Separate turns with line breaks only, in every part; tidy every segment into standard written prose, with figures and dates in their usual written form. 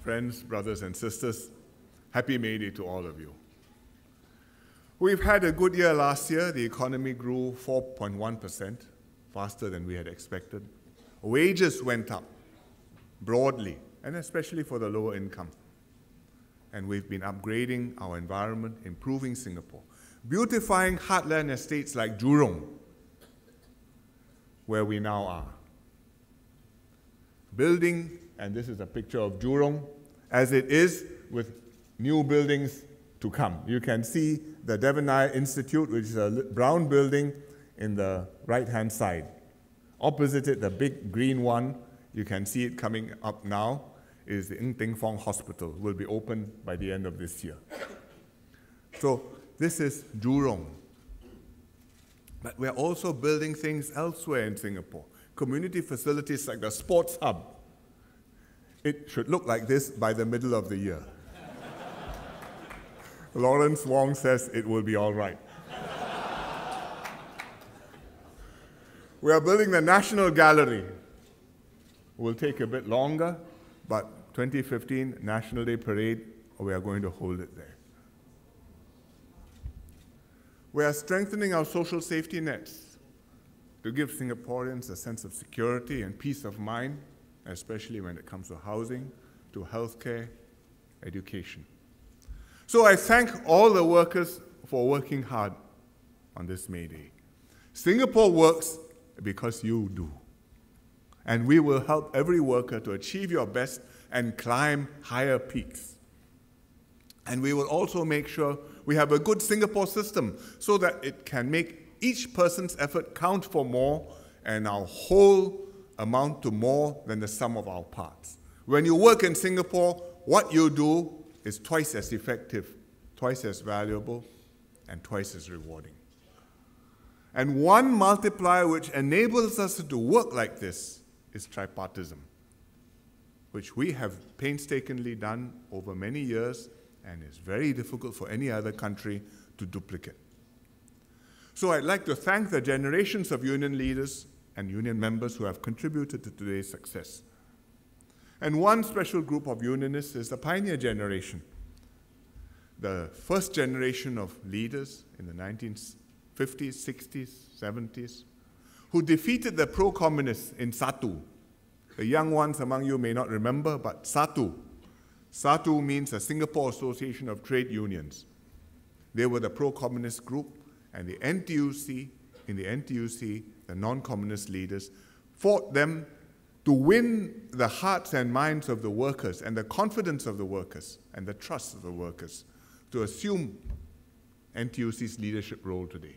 friends, brothers and sisters, happy May Day to all of you. We've had a good year last year. The economy grew 4.1%, faster than we had expected. Wages went up broadly, and especially for the lower income. And we've been upgrading our environment, improving Singapore, beautifying heartland estates like Jurong, where we now are. Building, and this is a picture of Jurong, as it is with new buildings to come. You can see the Devan Nair Institute, which is a brown building in the right-hand side. Opposite it, the big green one, you can see it coming up now, is the Ng Teng Fong Hospital, will be open by the end of this year. So this is Jurong. But we're also building things elsewhere in Singapore. Community facilities like the Sports Hub. It should look like this by the middle of the year. Lawrence Wong says it will be all right. We are building the National Gallery. It will take a bit longer, but 2015 National Day Parade, we are going to hold it there. We are strengthening our social safety nets to give Singaporeans a sense of security and peace of mind, especially when it comes to housing, to healthcare, education. So I thank all the workers for working hard on this May Day. Singapore works because you do. And we will help every worker to achieve your best and climb higher peaks. And we will also make sure we have a good Singapore system so that it can make each person's effort count for more and our whole amount to more than the sum of our parts. When you work in Singapore, what you do is twice as effective, twice as valuable, and twice as rewarding. And one multiplier which enables us to work like this is tripartism, which we have painstakingly done over many years and is very difficult for any other country to duplicate. So I'd like to thank the generations of union leaders and union members who have contributed to today's success. And one special group of unionists is the pioneer generation, the first generation of leaders in the 1950s, 60s, 70s, who defeated the pro-communists in SATU. The young ones among you may not remember, but SATU. SATU means the Singapore Association of Trade Unions. They were the pro-communist group, and the NTUC, in the NTUC, the non-communist leaders, fought them to win the hearts and minds of the workers and the confidence of the workers and the trust of the workers to assume NTUC's leadership role today.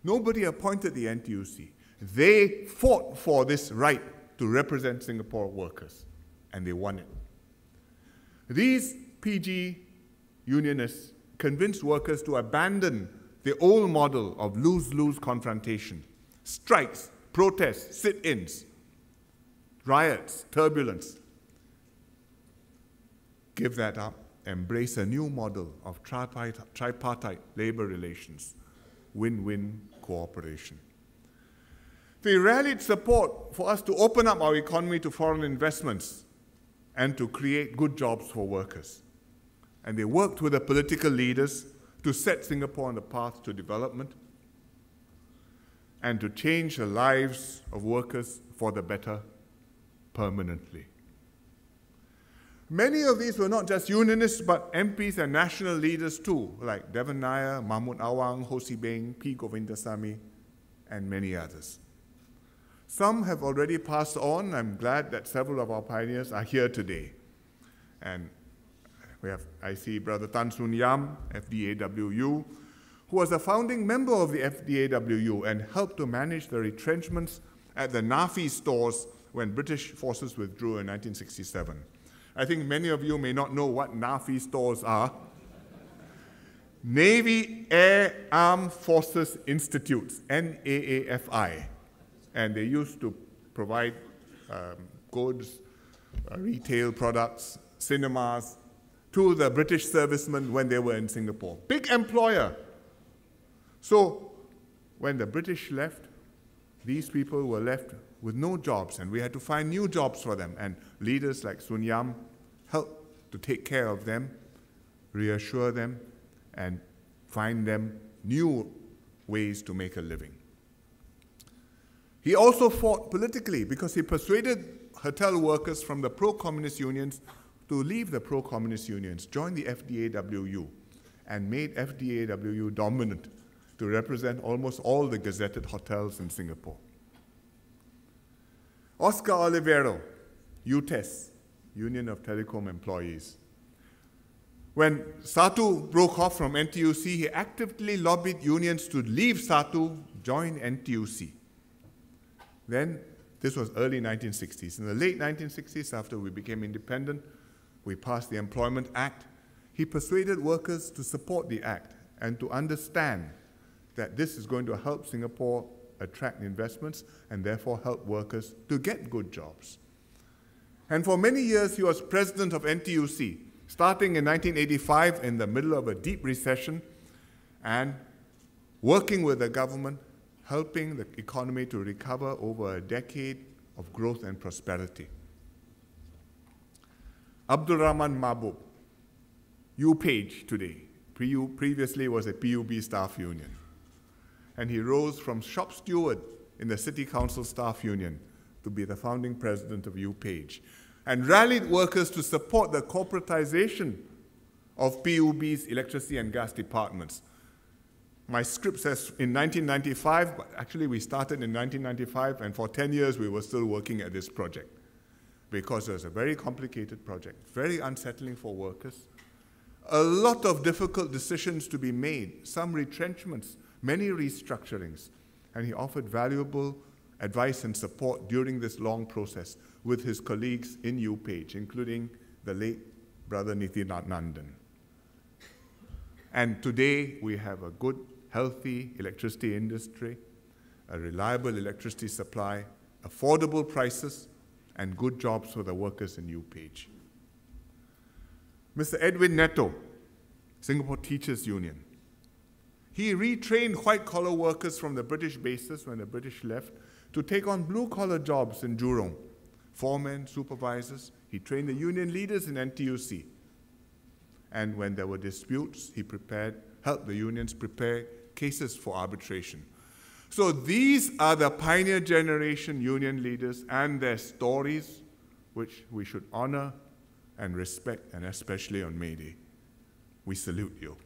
Nobody appointed the NTUC. They fought for this right to represent Singapore workers, and they won it. These PG unionists convinced workers to abandon the old model of lose-lose confrontation, strikes, protests, sit-ins, riots, turbulence. Give that up. Embrace a new model of tripartite labor relations, win-win cooperation. They rallied support for us to open up our economy to foreign investments and to create good jobs for workers. And they worked with the political leaders to set Singapore on the path to development and to change the lives of workers for the better permanently. Many of these were not just unionists, but MPs and national leaders too, like Devan Nair, Mahmud Awang, Ho Si Beng, P. Govindasamy, and many others. Some have already passed on. I'm glad that several of our pioneers are here today. And I see Brother Tan Soon Yam, FDAWU, who was a founding member of the FDAWU and helped to manage the retrenchments at the NAFI stores when British forces withdrew in 1967. I think many of you may not know what NAFI stores are. Navy Air Armed Forces Institutes, NAAFI. And they used to provide goods, retail products, cinemas, to the British servicemen when they were in Singapore. Big employer. So when the British left, these people were left with no jobs, and we had to find new jobs for them. And leaders like Sun Yam help to take care of them, reassure them, and find them new ways to make a living. He also fought politically because he persuaded hotel workers from the pro-communist unions to leave the pro-communist unions, join the FDAWU, and made FDAWU dominant to represent almost all the gazetted hotels in Singapore. Oscar Olivero, UTES, Union of Telecom Employees. When SATU broke off from NTUC, he actively lobbied unions to leave SATU, join NTUC. Then, this was early 1960s. In the late 1960s, after we became independent, we passed the Employment Act. He persuaded workers to support the act and to understand that this is going to help Singapore attract investments and therefore help workers to get good jobs. And for many years, he was president of NTUC, starting in 1985 in the middle of a deep recession and working with the government, helping the economy to recover over a decade of growth and prosperity. Abdul Rahman Mahbub, UPage today, previously was a PUB staff union. And he rose from shop steward in the City Council Staff Union to be the founding president of UPage, and rallied workers to support the corporatization of PUB's electricity and gas departments. My script says in 1995, but actually we started in 1995, and for 10 years we were still working at this project because it was a very complicated project, very unsettling for workers, a lot of difficult decisions to be made, some retrenchments, many restructurings, and he offered valuable advice and support during this long process with his colleagues in UPage, including the late brother Nityanandan. And today we have a good, healthy electricity industry, a reliable electricity supply, affordable prices, and good jobs for the workers in UPage. Mr. Edwin Neto, Singapore Teachers Union. He retrained white-collar workers from the British bases when the British left to take on blue-collar jobs in Jurong. Foremen, supervisors. He trained the union leaders in NTUC. And when there were disputes, he helped the unions prepare cases for arbitration. So these are the pioneer generation union leaders and their stories, which we should honor and respect, and especially on May Day. We salute you.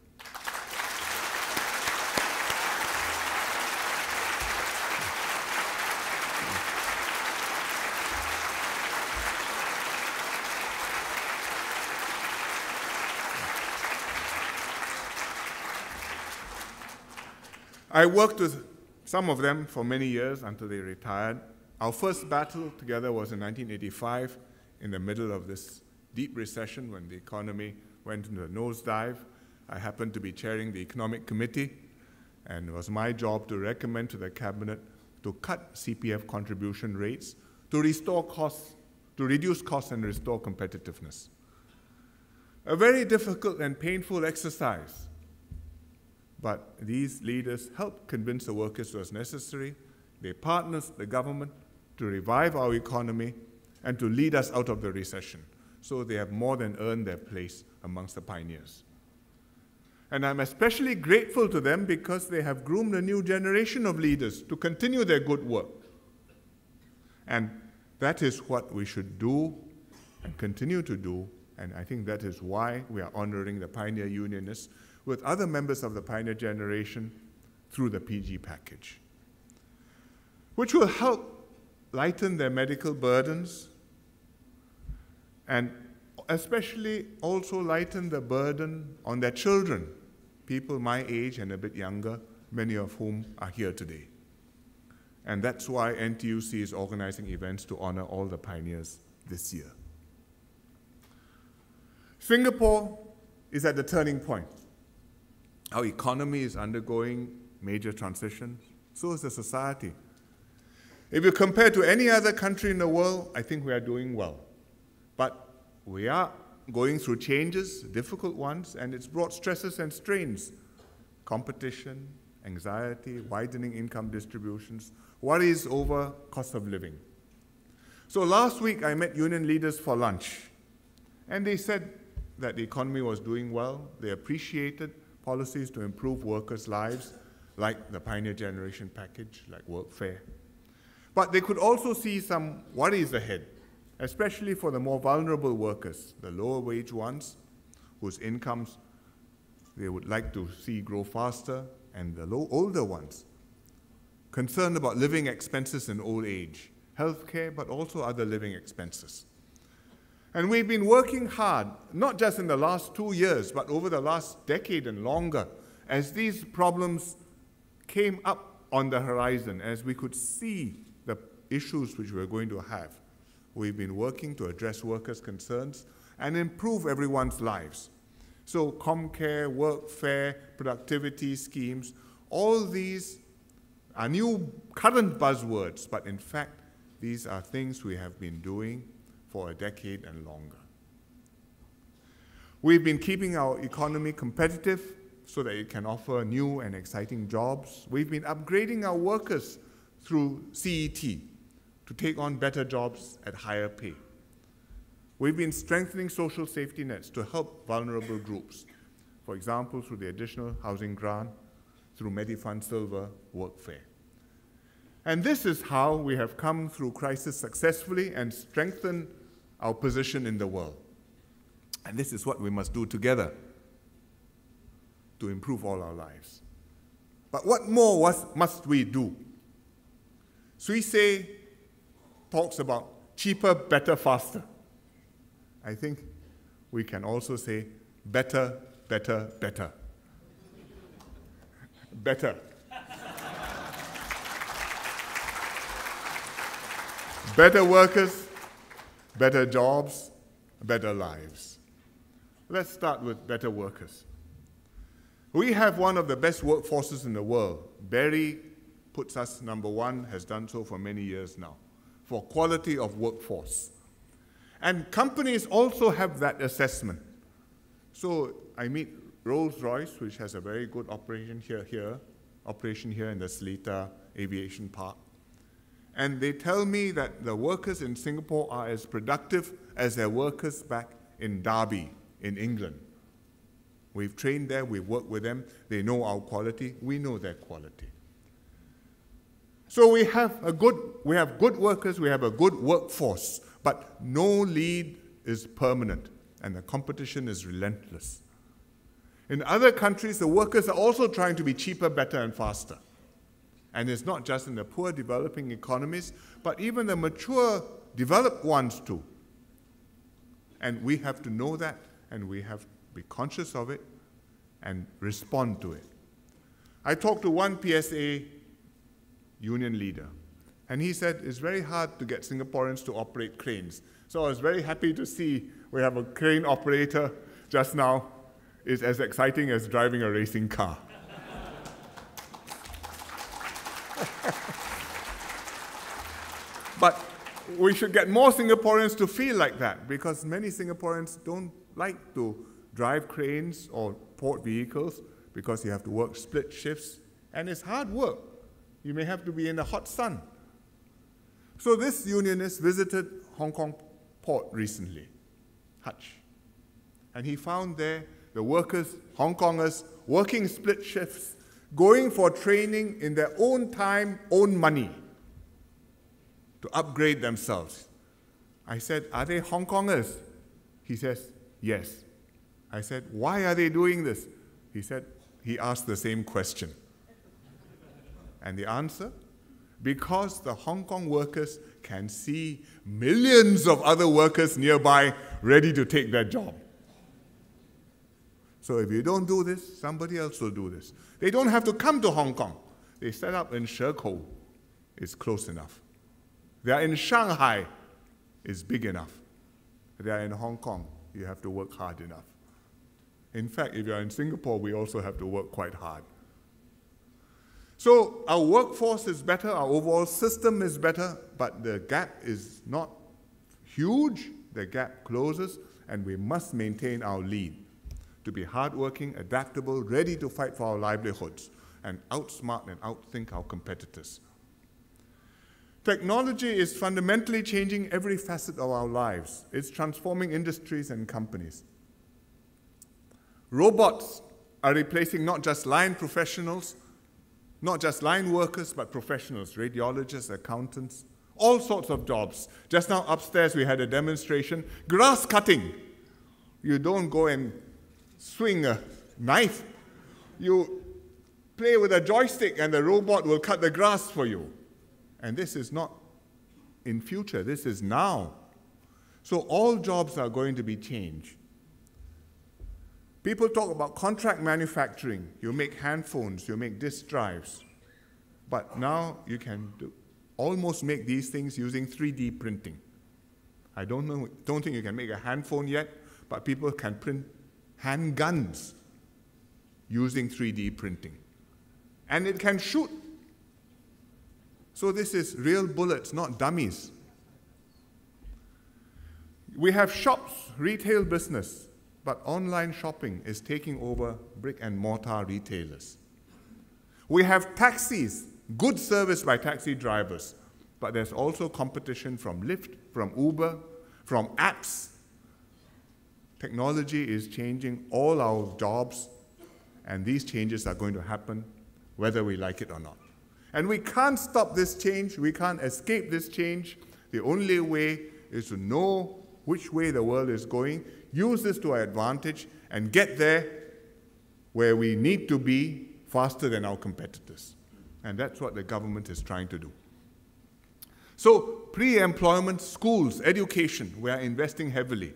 I worked with some of them for many years until they retired. Our first battle together was in 1985 in the middle of this deep recession when the economy went into a nosedive. I happened to be chairing the Economic Committee, and it was my job to recommend to the Cabinet to cut CPF contribution rates to restore costs, to reduce costs and restore competitiveness. A very difficult and painful exercise. But these leaders helped convince the workers it was necessary. They partnered with the government to revive our economy and to lead us out of the recession. So they have more than earned their place amongst the pioneers. And I'm especially grateful to them because they have groomed a new generation of leaders to continue their good work. And that is what we should do and continue to do. And I think that is why we are honoring the pioneer unionists with other members of the pioneer generation through the PG package, which will help lighten their medical burdens and especially also lighten the burden on their children, people my age and a bit younger, many of whom are here today. And that's why NTUC is organizing events to honor all the pioneers this year. Singapore is at the turning point. Our economy is undergoing major transitions. So is the society. If you compare to any other country in the world, I think we are doing well. But we are going through changes, difficult ones, and it's brought stresses and strains. Competition, anxiety, widening income distributions, worries over cost of living. So last week I met union leaders for lunch. And they said that the economy was doing well. They appreciated policies to improve workers' lives, like the Pioneer Generation Package, like workfare. But they could also see some worries ahead, especially for the more vulnerable workers, the lower wage ones, whose incomes they would like to see grow faster, and the older ones, concerned about living expenses in old age, healthcare, but also other living expenses. And we've been working hard, not just in the last 2 years, but over the last decade and longer, as these problems came up on the horizon, as we could see the issues which we're going to have. We've been working to address workers' concerns and improve everyone's lives. So ComCare, workfare, productivity schemes, all these are new current buzzwords, but in fact, these are things we have been doing for a decade and longer. We've been keeping our economy competitive so that it can offer new and exciting jobs. We've been upgrading our workers through CET to take on better jobs at higher pay. We've been strengthening social safety nets to help vulnerable groups, for example, through the additional housing grant, through Medifund Silver workfare. And this is how we have come through crisis successfully and strengthened our position in the world. And this is what we must do together to improve all our lives. But what more must we do? Hsien talks about cheaper, better, faster. I think we can also say better, better, better. Better. Better workers, better jobs, better lives. Let's start with better workers. We have one of the best workforces in the world. Barry puts us #1, has done so for many years now, for quality of workforce. And companies also have that assessment. So I meet Rolls-Royce, which has a very good operation here in the Seletar Aviation Park. And they tell me that the workers in Singapore are as productive as their workers back in Derby, in England. We've trained there, we've worked with them, they know our quality, we know their quality. So we have good workers, we have a good workforce, but no lead is permanent, and the competition is relentless. In other countries, the workers are also trying to be cheaper, better, and faster. And it's not just in the poor developing economies, but even the mature developed ones too. And we have to know that, and we have to be conscious of it and respond to it. I talked to one PSA union leader, and he said it's very hard to get Singaporeans to operate cranes. So I was very happy to see we have a crane operator just now. It's as exciting as driving a racing car. But we should get more Singaporeans to feel like that, because many Singaporeans don't like to drive cranes or port vehicles because you have to work split shifts, and it's hard work. You may have to be in the hot sun. So this unionist visited Hong Kong port recently, Hutch, and he found there the workers, Hong Kongers, working split shifts, going for training in their own time, own money, to upgrade themselves. I said, are they Hong Kongers? He says, yes. I said, why are they doing this? He asked the same question. And the answer? Because the Hong Kong workers can see millions of other workers nearby ready to take their job. So if you don't do this, somebody else will do this. They don't have to come to Hong Kong. They set up in Shekou. It's close enough. They are in Shanghai. It's big enough. They are in Hong Kong. You have to work hard enough. In fact, if you're in Singapore, we also have to work quite hard. So our workforce is better, our overall system is better, but the gap is not huge. The gap closes, and we must maintain our lead to be hardworking, adaptable, ready to fight for our livelihoods, and outsmart and outthink our competitors. Technology is fundamentally changing every facet of our lives. It's transforming industries and companies. Robots are replacing not just line professionals, not just line workers, but professionals, radiologists, accountants, all sorts of jobs. Just now upstairs we had a demonstration, grass cutting. You don't go and swing a knife. You play with a joystick and the robot will cut the grass for you. And this is not in future, this is now. So all jobs are going to be changed. People talk about contract manufacturing. You make handphones, you make disk drives. But now you can almost make these things using 3D printing. I don't think you can make a handphone yet, but people can print handguns using 3D printing. And it can shoot. So this is real bullets, not dummies. We have shops, retail business, but online shopping is taking over brick and mortar retailers. We have taxis, good service by taxi drivers, but there's also competition from Lyft, from Uber, from apps. Technology is changing all our jobs, and these changes are going to happen whether we like it or not. And we can't stop this change, we can't escape this change. The only way is to know which way the world is going, use this to our advantage, and get there where we need to be faster than our competitors. And that's what the government is trying to do. So, pre-employment, schools, education, we are investing heavily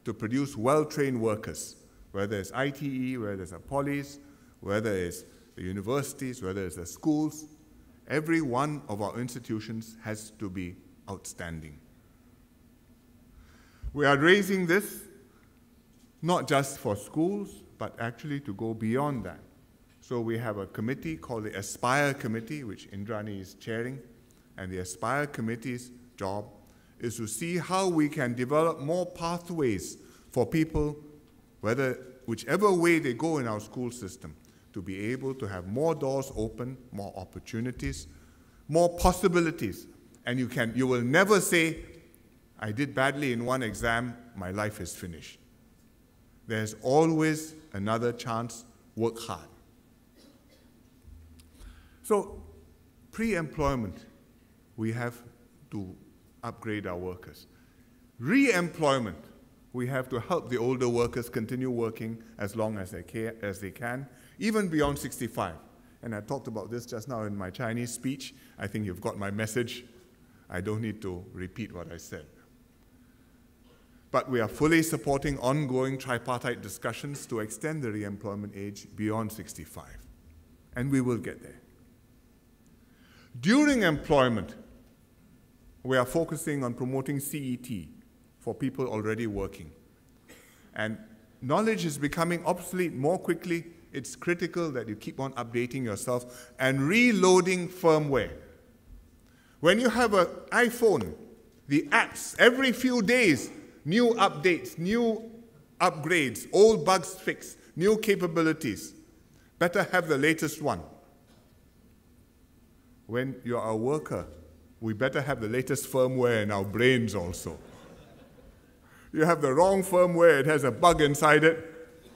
to produce well-trained workers, whether it's ITE, whether it's the polys, whether it's the universities, whether it's the schools. Every one of our institutions has to be outstanding. We are raising this not just for schools, but actually to go beyond that. So we have a committee called the Aspire Committee, which Indrani is chairing, and the Aspire Committee's job is to see how we can develop more pathways for people, whichever way they go in our school system, to be able to have more doors open, more opportunities, more possibilities. And you will never say, I did badly in one exam, my life is finished. There's always another chance, work hard. So, pre-employment, we have to upgrade our workers. Re-employment, we have to help the older workers continue working as long as they can, even beyond 65. And I talked about this just now in my Chinese speech. I think you've got my message. I don't need to repeat what I said. But we are fully supporting ongoing tripartite discussions to extend the re-employment age beyond 65. And we will get there. During employment, we are focusing on promoting CET for people already working. And knowledge is becoming obsolete more quickly. It's critical that you keep on updating yourself and reloading firmware. When you have an iPhone, the apps, every few days, new updates, new upgrades, old bugs fixed, new capabilities. Better have the latest one. When you're a worker, we better have the latest firmware in our brains also. You have the wrong firmware, it has a bug inside it,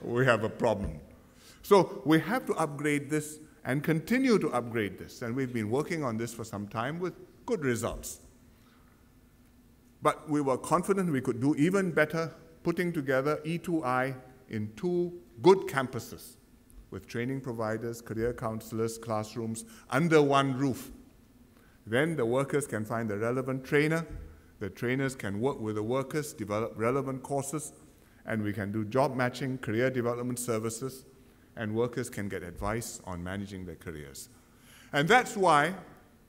we have a problem. So we have to upgrade this and continue to upgrade this. And we've been working on this for some time with good results. But we were confident we could do even better, putting together E2I in 2 good campuses with training providers, career counselors, classrooms, under one roof. Then the workers can find the relevant trainer, the trainers can work with the workers, develop relevant courses, and we can do job matching, career development services, and workers can get advice on managing their careers. And that's why,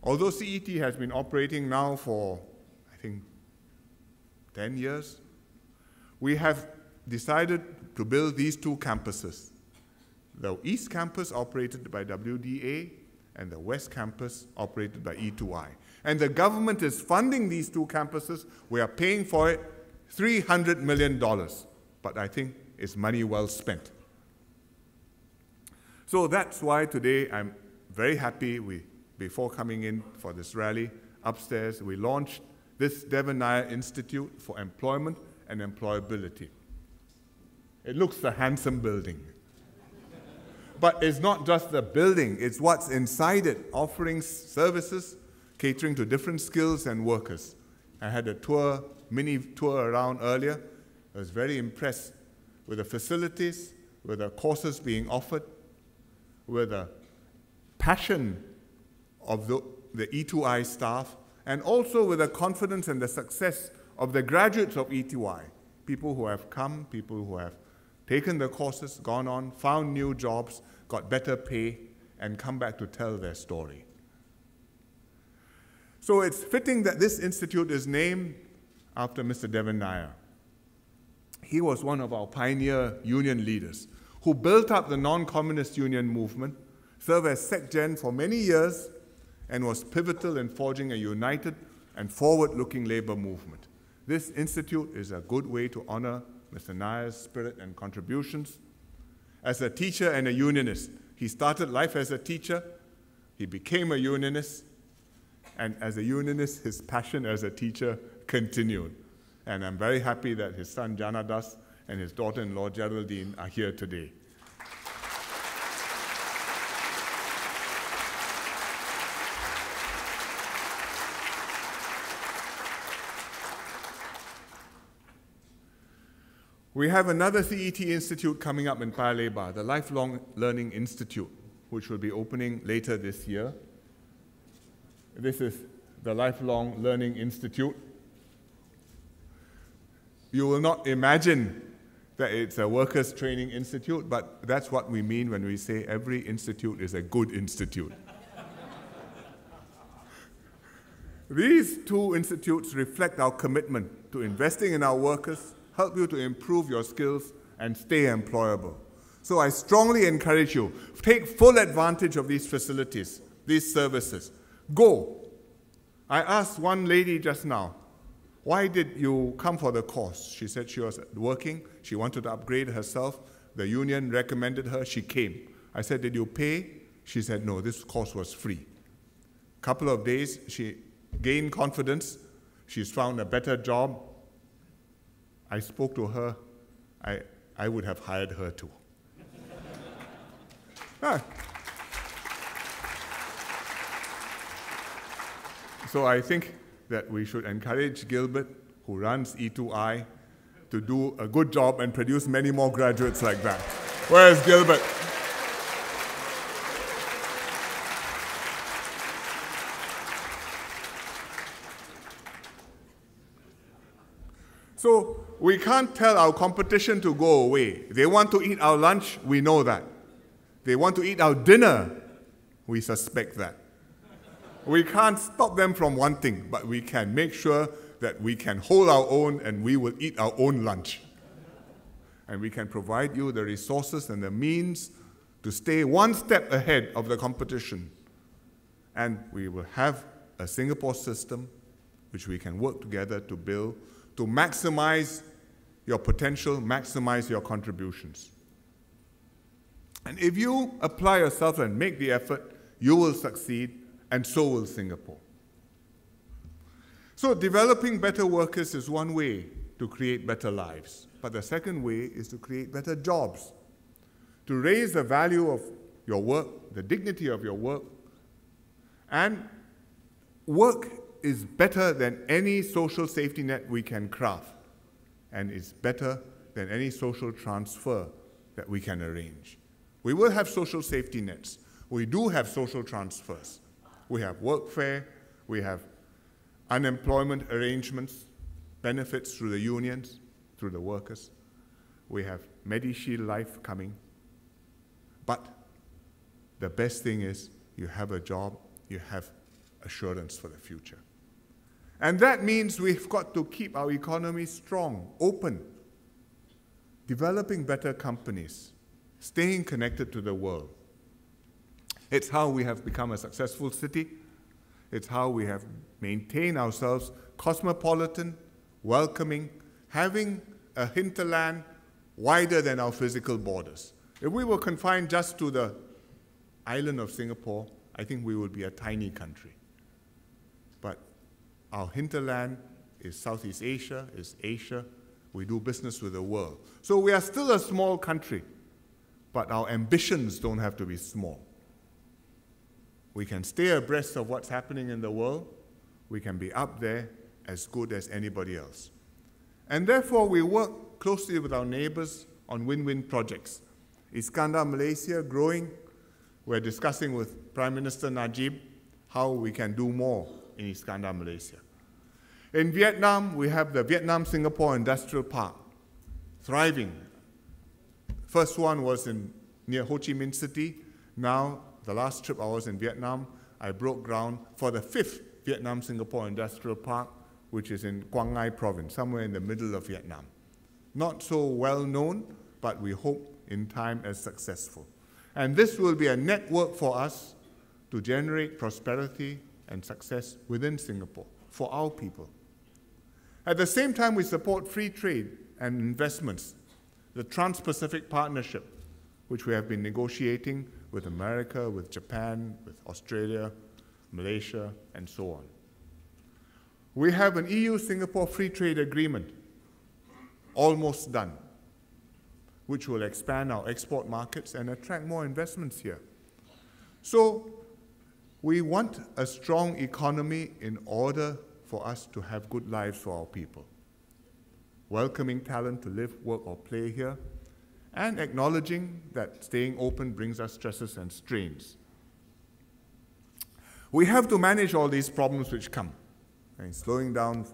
although CET has been operating now for, I think, 10 years, we have decided to build these 2 campuses. The East Campus operated by WDA and the West Campus operated by E2I. And the government is funding these 2 campuses. We are paying for it $300 million. But I think it's money well spent. So that's why today I'm very happy before coming in for this rally, upstairs, we launched this Devan Nair Institute for Employment and Employability. It looks a handsome building. But it's not just the building, it's what's inside it, offering services, catering to different skills and workers. I had a mini tour around earlier. I was very impressed with the facilities, with the courses being offered, with the passion of the E2I staff, and also with the confidence and the success of the graduates of E2I, people who have come, people who have taken the courses, gone on, found new jobs, got better pay, and come back to tell their story. So it's fitting that this institute is named after Mr. Devan Nair. He was one of our pioneer union leaders who built up the non-communist union movement, served as SecGen for many years, and was pivotal in forging a united and forward-looking labor movement. This institute is a good way to honor Mr. Nair's spirit and contributions. As a teacher and a unionist, he started life as a teacher, he became a unionist, and as a unionist, his passion as a teacher continued. And I'm very happy that his son Janadas and his daughter-in-law Geraldine are here today. We have another CET institute coming up in Paya Lebar, the Lifelong Learning Institute, which will be opening later this year. This is the Lifelong Learning Institute. You will not imagine that it's a workers' training institute, but that's what we mean when we say every institute is a good institute. These two institutes reflect our commitment to investing in our workers, help you to improve your skills, and stay employable. So I strongly encourage you, take full advantage of these facilities, these services. Go. I asked one lady just now, why did you come for the course? She said she was working, she wanted to upgrade herself, the union recommended her, she came. I said, did you pay? She said, no, this course was free. Couple of days, she gained confidence, she's found a better job. I spoke to her, I would have hired her too. So I think that we should encourage Gilbert, who runs E2I, to do a good job and produce many more graduates like that. Where's Gilbert? So we can't tell our competition to go away. They want to eat our lunch, we know that. They want to eat our dinner, we suspect that. We can't stop them from wanting, but we can make sure that we can hold our own and we will eat our own lunch. And we can provide you the resources and the means to stay one step ahead of the competition. And we will have a Singapore system which we can work together to build to maximize your potential, maximize your contributions. And if you apply yourself and make the effort, you will succeed, and so will Singapore. So developing better workers is one way to create better lives. But the second way is to create better jobs, to raise the value of your work, the dignity of your work. And work is better than any social safety net we can craft, and is better than any social transfer that we can arrange. We will have social safety nets. We do have social transfers. We have workfare, we have unemployment arrangements, benefits through the unions, through the workers. We have MediShield Life coming. But the best thing is you have a job, you have assurance for the future. And that means we've got to keep our economy strong, open, developing better companies, staying connected to the world. It's how we have become a successful city. It's how we have maintained ourselves cosmopolitan, welcoming, having a hinterland wider than our physical borders. If we were confined just to the island of Singapore, I think we would be a tiny country. But Our hinterland is Southeast Asia, is Asia. We do business with the world. So we are still a small country, but our ambitions don't have to be small. We can stay abreast of what's happening in the world. We can be up there as good as anybody else. And therefore, we work closely with our neighbors on win-win projects. Iskandar, Malaysia, growing. We're discussing with Prime Minister Najib how we can do more in Iskandar, Malaysia. In Vietnam, we have the Vietnam-Singapore Industrial Park, thriving. First one was near Ho Chi Minh City. Now, the last trip I was in Vietnam, I broke ground for the 5th Vietnam-Singapore Industrial Park, which is in Quang Ngai Province, somewhere in the middle of Vietnam. Not so well known, but we hope in time as successful. And this will be a network for us to generate prosperity and success within Singapore for our people. At the same time, we support free trade and investments, the Trans-Pacific Partnership, which we have been negotiating with America, with Japan, with Australia, Malaysia, and so on. We have an EU-Singapore Free Trade Agreement, almost done, which will expand our export markets and attract more investments here. So we want a strong economy in order for us to have good lives for our people. Welcoming talent to live, work, or play here, and acknowledging that staying open brings us stresses and strains. We have to manage all these problems which come, and slowing down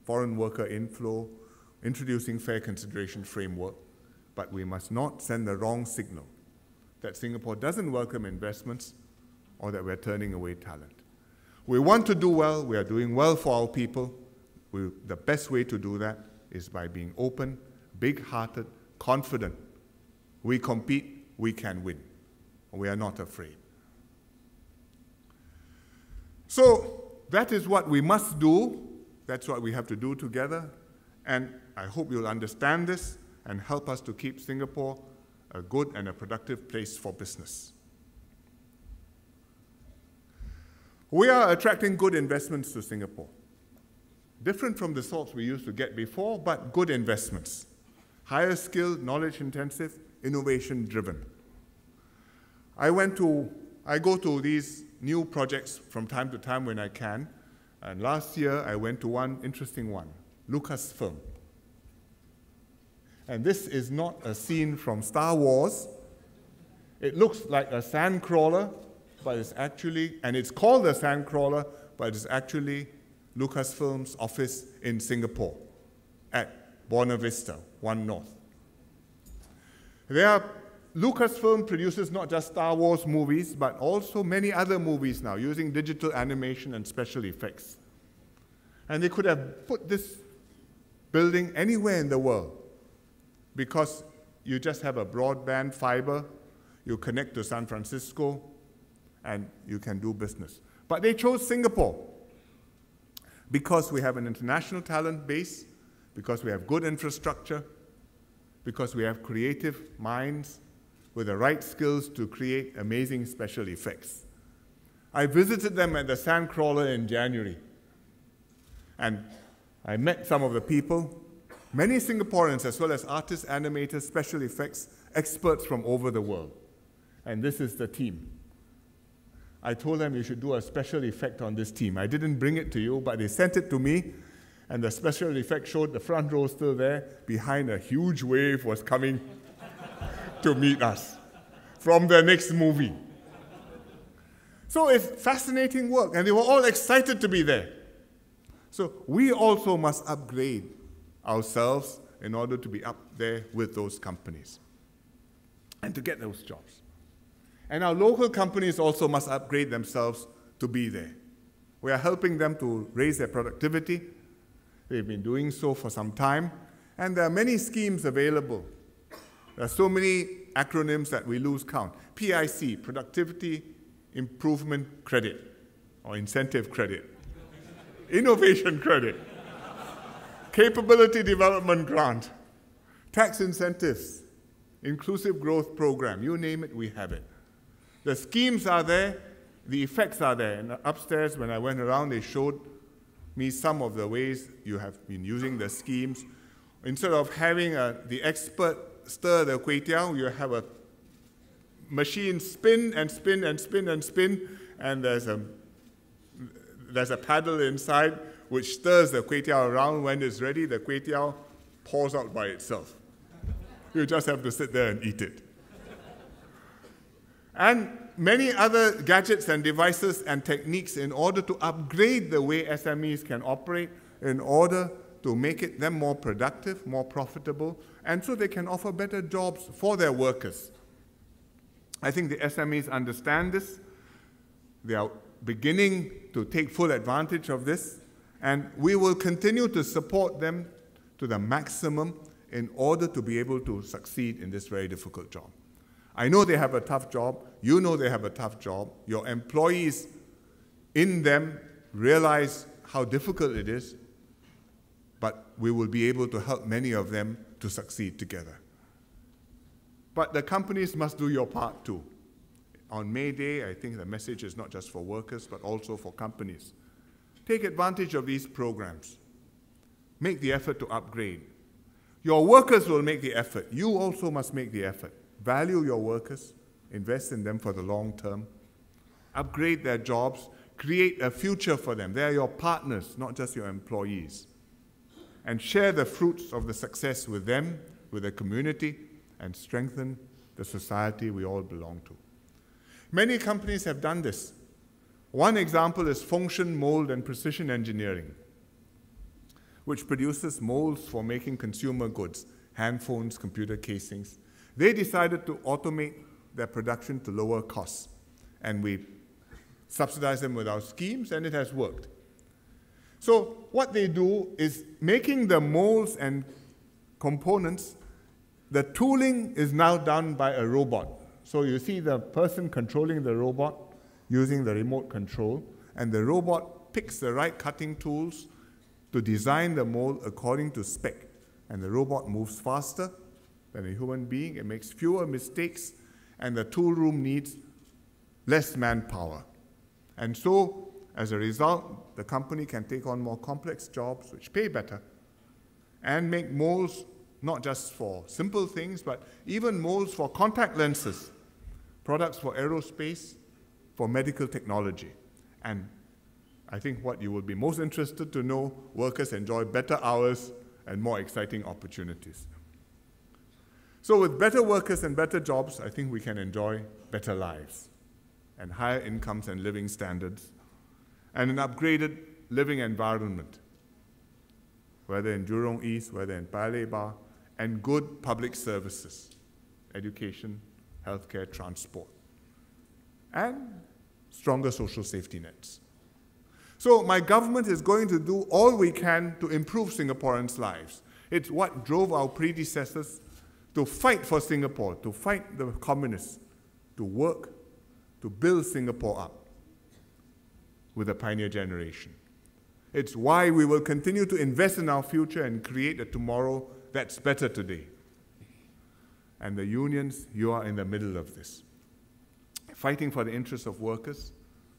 foreign worker inflow, introducing fair consideration framework, but we must not send the wrong signal that Singapore doesn't welcome investments or that we're turning away talent. We want to do well, we are doing well for our people. The best way to do that is by being open, big-hearted, confident. We compete, we can win. We are not afraid. So that is what we must do. That's what we have to do together. And I hope you'll understand this and help us to keep Singapore a good and a productive place for business. We are attracting good investments to Singapore. Different from the sorts we used to get before, but good investments. Higher skilled, knowledge-intensive, innovation-driven. I go to these new projects from time to time when I can. And last year, I went to one interesting one, Lucasfilm. And this is not a scene from Star Wars. It looks like a sandcrawler, but it's actually, and it's called a sandcrawler, but it's actually Lucasfilm's office in Singapore at Buona Vista, 1 North. Lucasfilm produces not just Star Wars movies, but also many other movies now using digital animation and special effects. And they could have put this building anywhere in the world because you just have a broadband fiber, you connect to San Francisco, and you can do business. But they chose Singapore because we have an international talent base, because we have good infrastructure, because we have creative minds with the right skills to create amazing special effects. I visited them at the Sandcrawler in January, and I met some of the people, many Singaporeans as well as artists, animators, special effects, experts from over the world. And this is the team. I told them you should do a special effect on this team. I didn't bring it to you, but they sent it to me, and the special effect showed the front row still there. Behind, a huge wave was coming to meet us from the next movie. So it's fascinating work, and they were all excited to be there. So we also must upgrade ourselves in order to be up there with those companies and to get those jobs. And our local companies also must upgrade themselves to be there. We are helping them to raise their productivity. They've been doing so for some time, and there are many schemes available. There are so many acronyms that we lose count. PIC, Productivity Improvement Credit, or Incentive Credit. Innovation Credit. Capability Development Grant. Tax incentives. Inclusive Growth Program. You name it, we have it. The schemes are there, the effects are there. And upstairs, when I went around, they showed me some of the ways you have been using the schemes. Instead of having the expert stir the kway teow, you have a machine spin and spin and spin and spin, and there's a paddle inside which stirs the kway teow around. When it's ready, the kway teow pours out by itself. You just have to sit there and eat it. And many other gadgets and devices and techniques in order to upgrade the way SMEs can operate, in order to make them more productive, more profitable, and so they can offer better jobs for their workers. I think the SMEs understand this. They are beginning to take full advantage of this, and we will continue to support them to the maximum in order to be able to succeed in this very difficult job. I know they have a tough job. You know they have a tough job. Your employees in them realize how difficult it is, but we will be able to help many of them to succeed together. But the companies must do your part too. On May Day, I think the message is not just for workers, but also for companies. Take advantage of these programs. Make the effort to upgrade. Your workers will make the effort. You also must make the effort. Value your workers. Invest in them for the long term. Upgrade their jobs. Create a future for them. They are your partners, not just your employees. And share the fruits of the success with them, with the community, and strengthen the society we all belong to. Many companies have done this. One example is Function Mold and Precision Engineering, which produces molds for making consumer goods, handphones, computer casings. They decided to automate their production to lower costs, and we subsidize them with our schemes, and it has worked. So what they do is making the molds and components, the tooling is now done by a robot. So you see the person controlling the robot using the remote control, and the robot picks the right cutting tools to design the mold according to spec. And the robot moves faster than a human being. It makes fewer mistakes, and the tool room needs less manpower. And so, as a result, the company can take on more complex jobs which pay better and make molds not just for simple things, but even molds for contact lenses, products for aerospace, for medical technology. And I think what you will be most interested to know, workers enjoy better hours and more exciting opportunities. So with better workers and better jobs, I think we can enjoy better lives and higher incomes and living standards and an upgraded living environment, whether in Jurong East, whether in Paya Lebar, and good public services, education, healthcare, transport, and stronger social safety nets. So my government is going to do all we can to improve Singaporeans' lives. It's what drove our predecessors to fight for Singapore, to fight the communists, to work, to build Singapore up with the pioneer generation. It's why we will continue to invest in our future and create a tomorrow that's better today. And the unions, you are in the middle of this. Fighting for the interests of workers,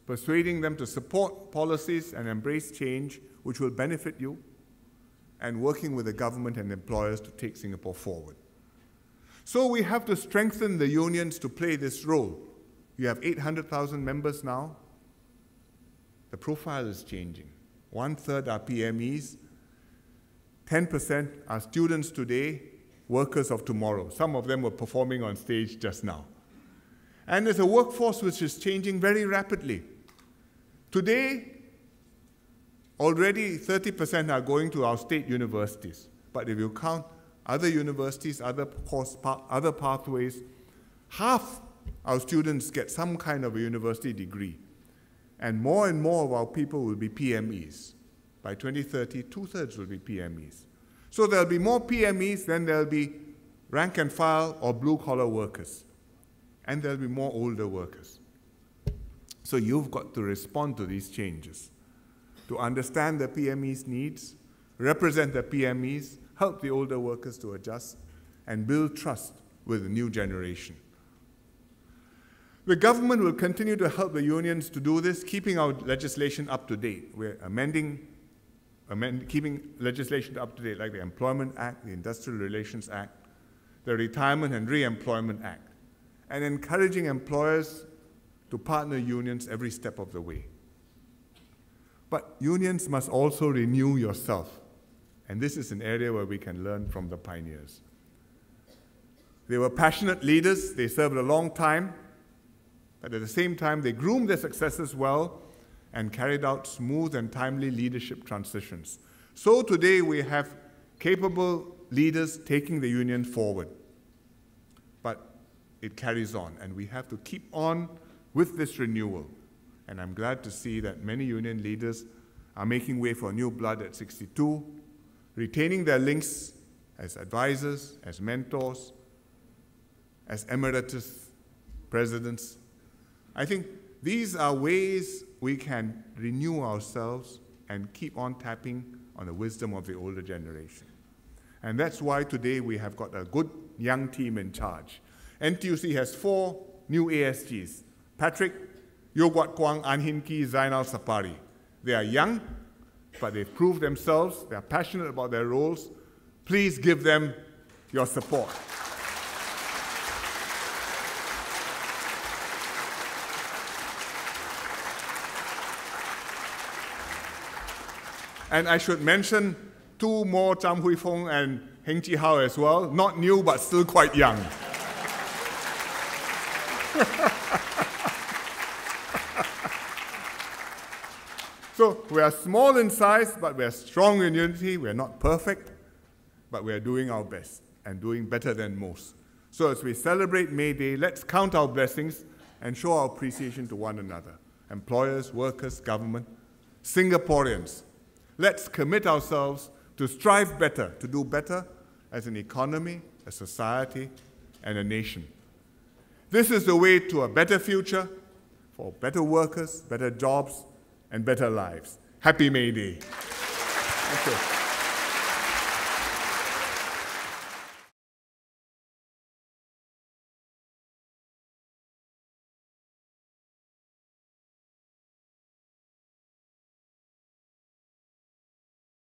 persuading them to support policies and embrace change which will benefit you, and working with the government and employers to take Singapore forward. So we have to strengthen the unions to play this role. You have 800,000 members now. The profile is changing. 1/3 are PMEs, 10% are students today, workers of tomorrow. Some of them were performing on stage just now. And there's a workforce which is changing very rapidly. Today, already 30% are going to our state universities. But if you count other universities, other pathways, half our students get some kind of a university degree. And more of our people will be PMEs. By 2030, 2/3 will be PMEs. So there'll be more PMEs than there'll be rank and file or blue-collar workers. And there'll be more older workers. So you've got to respond to these changes, to understand the PMEs' needs, represent the PMEs, help the older workers to adjust, and build trust with the new generation. The government will continue to help the unions to do this, keeping our legislation up to date. We're amending keeping legislation up to date, like the Employment Act, the Industrial Relations Act, the Retirement and Re-employment Act, and encouraging employers to partner unions every step of the way. But unions must also renew yourself, and this is an area where we can learn from the pioneers. They were passionate leaders, they served a long time, but at the same time they groomed their successors well and carried out smooth and timely leadership transitions. So today we have capable leaders taking the union forward. But it carries on, and we have to keep on with this renewal. And I'm glad to see that many union leaders are making way for new blood at 62, retaining their links as advisors, as mentors, as emeritus presidents. I think these are ways we can renew ourselves and keep on tapping on the wisdom of the older generation. And that's why today we have got a good young team in charge. NTUC has 4 new ASGs: Patrick, Yogwat Kwang, Anhin Ki, Zainal Sapari. They are young, but they've proved themselves. They are passionate about their roles. Please give them your support. And I should mention 2 more, Cham Hui Fong and Heng Chi Hao as well. Not new, but still quite young. So we are small in size, but we are strong in unity. We are not perfect, but we are doing our best and doing better than most. So as we celebrate May Day, let's count our blessings and show our appreciation to one another. Employers, workers, government, Singaporeans. Let's commit ourselves to strive better, to do better as an economy, a society, and a nation. This is the way to a better future for better workers, better jobs, and better lives. Happy May Day. Thank you.